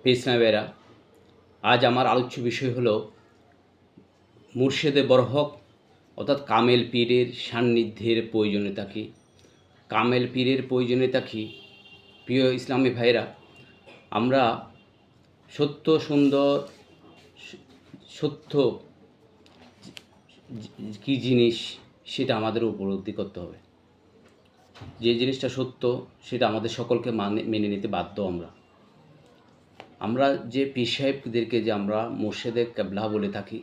পেশনাবেরা আজ আমার আলোচ্য বিষয় হলো মুর্শেদে বরহক অর্থাৎ কামেল পীরের সান্নিধ্যের প্রয়োজনীয়তা কী। কামেল পীরের প্রয়োজনীয়তা কী? প্রিয় ইসলামী ভাইরা, আমরা সত্য সুন্দর সত্য কী জিনিস সেটা আমাদের উপলব্ধি করতে হবে। যে জিনিসটা সত্য সেটা আমাদের সকলকে মেনে নিতে বাধ্য। আমরা যে পীর সাহেবদেরকে যে আমরা মুর্শেদে কেবলা বলে থাকি,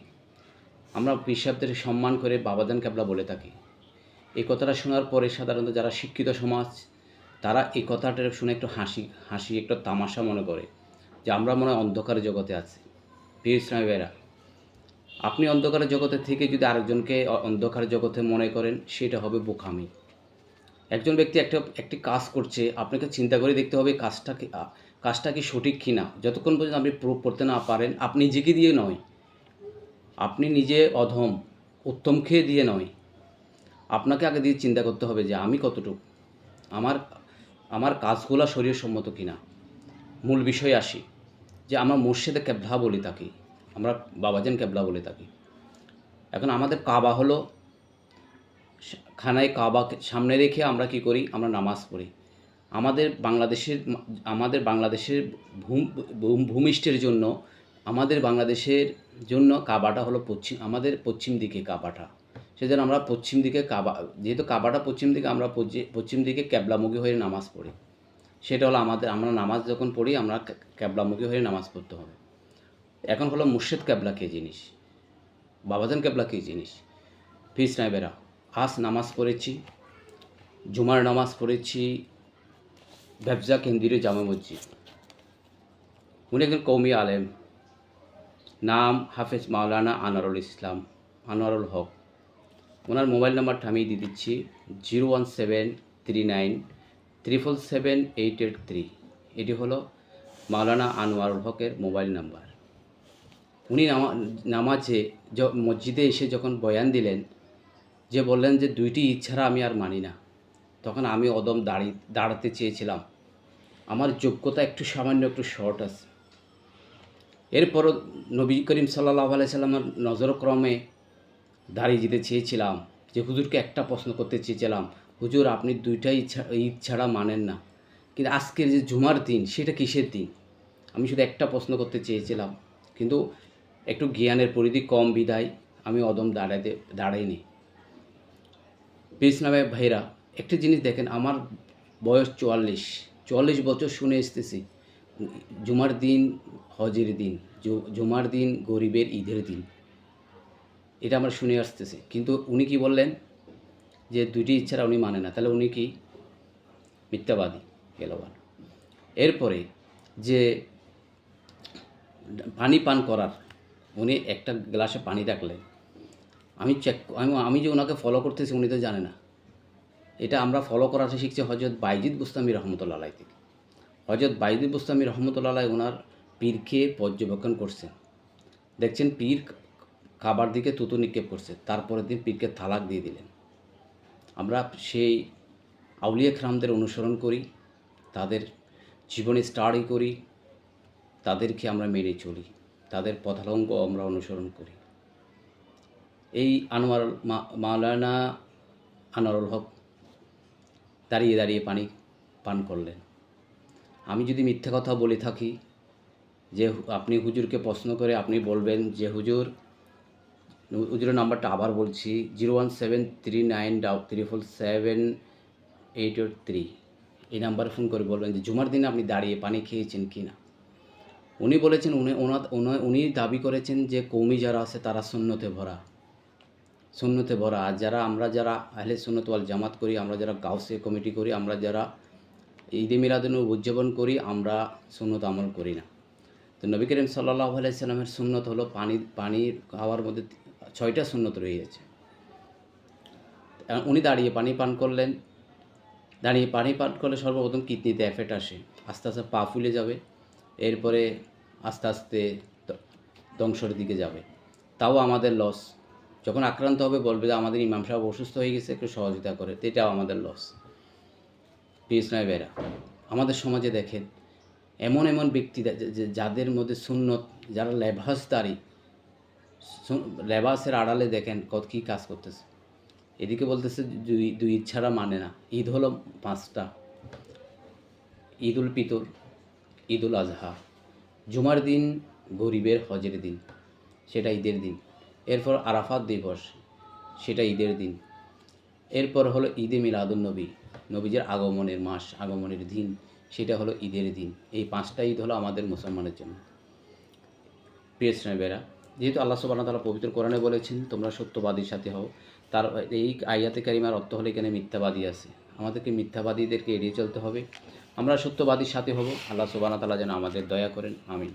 আমরা পীর সাহেবদের সম্মান করে বাবাজান কেবলা বলে থাকি। এই কথাটা শোনার পরে সাধারণত যারা শিক্ষিত সমাজ তারা এই কথাটা শুনে একটু হাসি একটু তামাশা মনে করে যে আমরা মনে হয় অন্ধকারের জগতে আছি। প্রিয় ইসলামী ভাইরা, আপনি অন্ধকারের জগতে থেকে যদি আরেকজনকে অন্ধকারের জগতে মনে করেন সেটা হবে বোকামি। একজন ব্যক্তি একটি কাজ করছে, আপনাকে চিন্তা করে দেখতে হবে কাজটা কি সঠিক কি না। যতক্ষণ পর্যন্ত আপনি প্রুভ করতে না পারেন, আপনি নিজেকে দিয়ে নয়, আপনি নিজে অধম উত্তমকে দিয়ে নয়, আপনাকে আগে দিয়ে চিন্তা করতে হবে যে আমি কতটুকু, আমার কাজগুলো শরীয়সম্মত কিনা। মূল বিষয়ে আসি যে আমরা মুর্শেদে কেবলা বলে থাকি, আমরা বাবাজান কেবলা বলে থাকি। এখন আমাদের কাবা হলো, খানায় কাবা সামনে রেখে আমরা কি করি? আমরা নামাজ পড়ি। আমাদের বাংলাদেশের ভূমিষ্ঠের জন্য, আমাদের বাংলাদেশের জন্য কাবাটা হলো আমাদের পশ্চিম দিকে কাবাটা। সেজন্য আমরা পশ্চিম দিকে যেহেতু কাবাটা পশ্চিম দিকে, আমরা পশ্চিম দিকে ক্যাবলামুখী হয়ে নামাজ পড়ি। সেটা হলো আমরা নামাজ যখন পড়ি আমরা ক্যাবলামুখী হয়ে নামাজ পড়তে হবে। এখন হলো মুর্শেদ কেবলা কী জিনিস, বাবাজান কেবলা কী জিনিস। ফিস নাইবেরা, আজ নামাজ পড়েছি, জুমার নামাজ পড়েছি ব্যবসা কেন্দ্রীয় জামে মসজিদ। উনি একজন কওমি আলেম, নাম হাফেজ মাওলানা আনোয়ারুল হক। ওনার মোবাইল নাম্বারটা আমি দিয়ে দিচ্ছি 01739777883। এটি হলো মাওলানা আনোয়ারুল হকের মোবাইল নাম্বার। উনি নামাজে মসজিদে এসে যখন বয়ান দিলেন, যে বললেন যে দুইটি ঈদ ছাড়া আমি আর মানি না, তখন আমি অদম দাঁড়াতে চেয়েছিলাম। আমার যোগ্যতা সামান্য একটু শর্ট আছে। এরপরও নবী করিম সাল্লাল্লাহু আলাইহি সাল্লামের নজরক্রমে দাঁড়িয়ে যেতে চেয়েছিলাম, যে হুজুরকে একটা প্রশ্ন করতে চেয়েছিলাম, হুজুর আপনি দুইটাই ঈদ ছাড়া মানেন না, কিন্তু আজকের যে জুমার দিন সেটা কিসের দিন? আমি শুধু একটা প্রশ্ন করতে চেয়েছিলাম, কিন্তু একটু জ্ঞানের পরিধি কম বিদায় আমি অদম দাঁড়াইনি। ইসলামী ভাইরা, একটা জিনিস দেখেন, আমার বয়স 44 বছর শুনে এসতেছি জুমার দিন হজের দিন, জুমার দিন গরিবের ঈদের দিন, এটা আমরা শুনে আসতেছি। কিন্তু উনি কি বললেন যে দুইটি ইচ্ছারা উনি মানে না, তাহলে উনি কি মিথ্যাবাদী গেলবান। এরপরে যে পানি পান করার, উনি একটা গ্লাসে পানি রাখলেন, আমি যে ওনাকে ফলো করতেছি উনি তো জানে না। এটা আমরা ফলো করাতে শিখছি হযরত বাইজিদ বুস্তামি রহমতুল্লাহ আলাইহি থেকে। হযরত বাইজিদ বুস্তামি রহমতুল্লাহ আলাইহি ওনার পীরকে পর্যবেক্ষণ করছেন, দেখছেন পীর খাবার দিকে থুতু নিক্ষেপ করছে, তারপরের দিন পীরকে তালাক দিয়ে দিলেন। আমরা সেই আউলিয়া কেরামদের অনুসরণ করি, তাদের জীবনে স্টাডি করি, তাদেরকে আমরা মেনে চলি, তাদের পথালঙ্গ আমরা অনুসরণ করি। এই মাওলানা আনোয়ারুল হক দাঁড়িয়ে পানি পান করলেন। আমি যদি মিথ্যা কথা বলে থাকি, যে আপনি হুজুরকে প্রশ্ন করে আপনি বলবেন যে হুজুরের নাম্বারটা আবার বলছি 01739777883। এই নাম্বারে ফোন করে বলবেন যে জুমার দিনে আপনি দাঁড়িয়ে পানি খেয়েছেন কি না। উনি বলেছেন, উনি দাবি করেছেন যে কওমি যারা আছে তারা সুন্নতে ভরা। আর আমরা যারা আহলে সুন্নাত ওয়াল জামাত করি, আমরা যারা গাউসে কমিটি করি, আমরা যারা ঈদে মিলাদুন্নবী উদযাপন করি, আমরা সুন্নত আমল করি না। তো নবী করিম সাল্লাল্লাহু আলাইহি সাল্লামের সুন্নত হলো পানির খাওয়ার মধ্যে 6টা সুন্নত রয়েছে। উনি দাঁড়িয়ে পানি পান করলেন। দাঁড়িয়ে পানি পান করলে সর্বপ্রথম কিডনিতে এফেক্ট আসে, আস্তে আস্তে পা ফুলে যাবে, এরপরে আস্তে আস্তে ধ্বংসের দিকে যাবে। তাও আমাদের লস। যখন আক্রান্ত হবে বলবে যে আমাদের ইমাম সাহেব অসুস্থ হয়ে গেছে, একটু সহযোগিতা করে, এটাও আমাদের লস। প্রিয় ইসলামী ভাইরা, আমাদের সমাজে দেখেন এমন এমন ব্যক্তি যাদের মধ্যে সুন্নত, যারা লেবাসদারি, লেবাসের আড়ালে দেখেন কত কী কাজ করতেছে। এদিকে বলতেছে দুই ঈদ ছাড়া মানে না। ঈদ হলো 5টা: ঈদ উল ফিতর, ঈদ উল আজহা, জুমার দিন গরিবের হজের দিন, সেটা ঈদের দিন। এরপর আরাফাত দিবস, সেটা ঈদের দিন। এরপর হলো ঈদে মিলাদুন্নবী, নবীজের আগমনের মাস, আগমনের দিন, সেটা হলো ঈদের দিন। এই 5টা ঈদ হলো আমাদের মুসলমানের জন্য। প্রিয় স্নেহেরা, যেহেতু আল্লাহ সুবহানাহু ওয়া তাআলা পবিত্র কোরআনে বলেছেন তোমরা সত্যবাদীর সাথে হও, তার এই আয়াতে কারিমার অর্থ হলো এখানে মিথ্যাবাদী আছে। আমাদেরকে মিথ্যাবাদীদেরকে এড়িয়ে চলতে হবে, আমরা সত্যবাদীর সাথে হব। আল্লাহ সুবহানাহু ওয়া তাআলা যেন আমাদের দয়া করেন। আমিন।